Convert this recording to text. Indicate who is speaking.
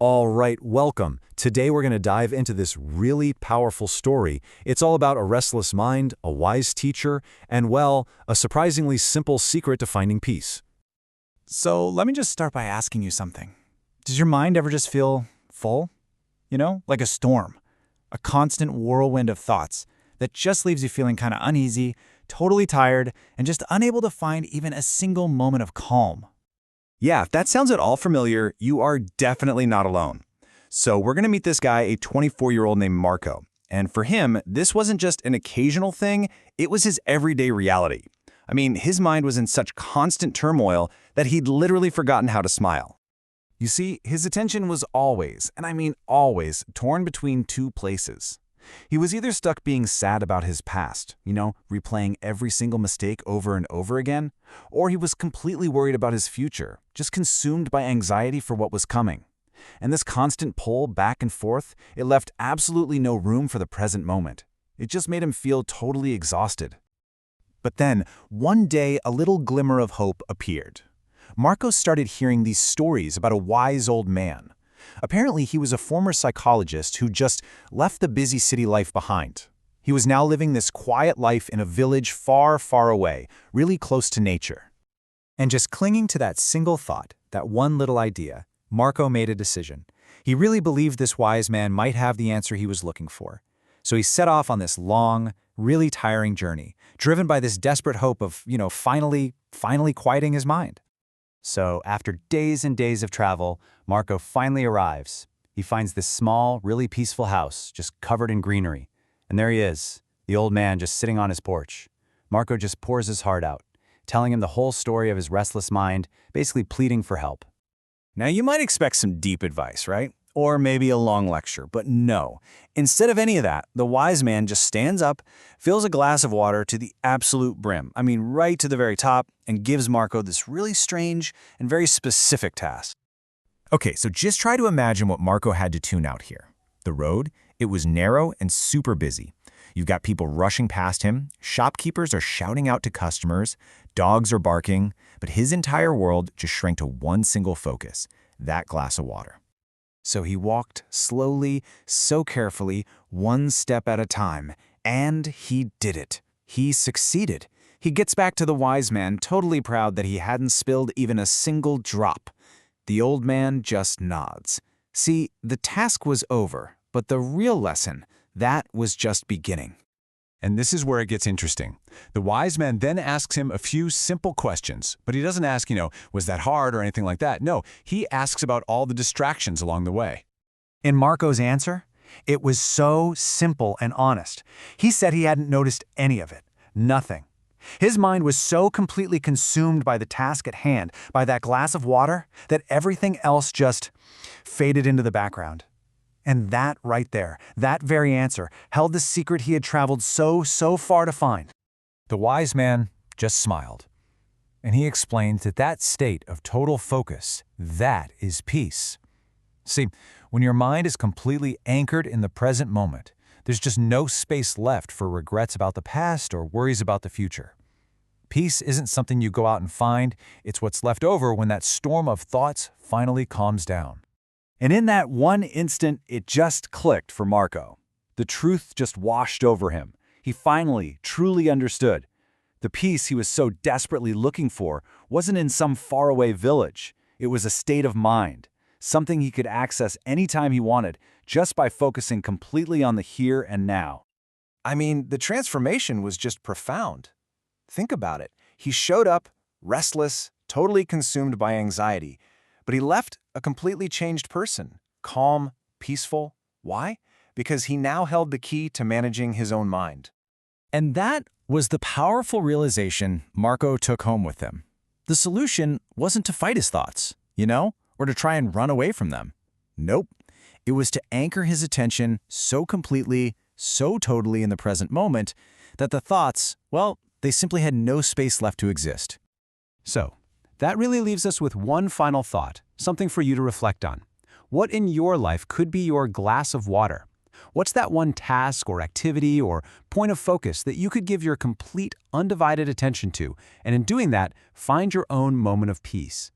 Speaker 1: All right, welcome. Today we're going to dive into this really powerful story. It's all about a restless mind, a wise teacher, and, well, a surprisingly simple secret to finding peace.
Speaker 2: So let me just start by asking you something. Does your mind ever just feel full? Like a storm, a constant whirlwind of thoughts that just leaves you feeling kind of uneasy, totally tired, and just unable to find even a single moment of calm.
Speaker 3: Yeah, if that sounds at all familiar, you are definitely not alone. So we're going to meet this guy, a 24-year-old named Marco. And for him, this wasn't just an occasional thing, it was his everyday reality. I mean, his mind was in such constant turmoil that he'd literally forgotten how to smile.
Speaker 4: You see, his attention was always, and I mean always, torn between two places. He was either stuck being sad about his past, replaying every single mistake over and over again, or he was completely worried about his future, just consumed by anxiety for what was coming. And this constant pull back and forth, it left absolutely no room for the present moment. It just made him feel totally exhausted.
Speaker 2: But then, one day, a little glimmer of hope appeared. Marco started hearing these stories about a wise old man. Apparently, he was a former psychologist who just left the busy city life behind. He was now living this quiet life in a village far, far away, really close to nature. And just clinging to that single thought, that one little idea, Marco made a decision. He really believed this wise man might have the answer he was looking for. So he set off on this long, really tiring journey, driven by this desperate hope of, finally quieting his mind. So after days and days of travel, Marco finally arrives. He finds this small, really peaceful house, just covered in greenery. And there he is, the old man just sitting on his porch. Marco just pours his heart out, telling him the whole story of his restless mind, basically pleading for help.
Speaker 3: Now, you might expect some deep advice, right? Or maybe a long lecture, but no. Instead of any of that, the wise man just stands up, fills a glass of water to the absolute brim, right to the very top, and gives Marco this really strange and very specific task.
Speaker 2: Okay, so just try to imagine what Marco had to tune out here. The road, it was narrow and super busy. You've got people rushing past him, shopkeepers are shouting out to customers, dogs are barking, but his entire world just shrank to one single focus, that glass of water. So he walked slowly, so carefully, one step at a time, and he did it. He succeeded. He gets back to the wise man, totally proud that he hadn't spilled even a single drop. The old man just nods. See, the task was over, but the real lesson, that was just beginning.
Speaker 1: And this is where it gets interesting. The wise man then asks him a few simple questions, but he doesn't ask, was that hard or anything like that. No, he asks about all the distractions along the way.
Speaker 2: In Marco's answer, it was so simple and honest. He said he hadn't noticed any of it. Nothing. His mind was so completely consumed by the task at hand, by that glass of water, that everything else just faded into the background. And that right there, that very answer, held the secret he had traveled so far to find.
Speaker 1: The wise man just smiled, and he explained that state of total focus, that is peace. See, when your mind is completely anchored in the present moment, there's just no space left for regrets about the past or worries about the future. Peace isn't something you go out and find, it's what's left over when that storm of thoughts finally calms down.
Speaker 3: And in that one instant, it just clicked for Marco. The truth just washed over him. He finally, truly understood. The peace he was so desperately looking for wasn't in some faraway village. It was a state of mind, something he could access anytime he wanted, just by focusing completely on the here and now.
Speaker 4: The transformation was just profound. Think about it. He showed up, restless, totally consumed by anxiety, but he left a completely changed person, calm, peaceful. Why? Because he now held the key to managing his own mind.
Speaker 2: And that was the powerful realization Marco took home with him. The solution wasn't to fight his thoughts, or to try and run away from them. Nope. It was to anchor his attention so completely, so totally in the present moment that the thoughts, they simply had no space left to exist.
Speaker 1: So, that really leaves us with one final thought, something for you to reflect on. What in your life could be your glass of water? What's that one task or activity or point of focus that you could give your complete, undivided attention to, and in doing that, find your own moment of peace?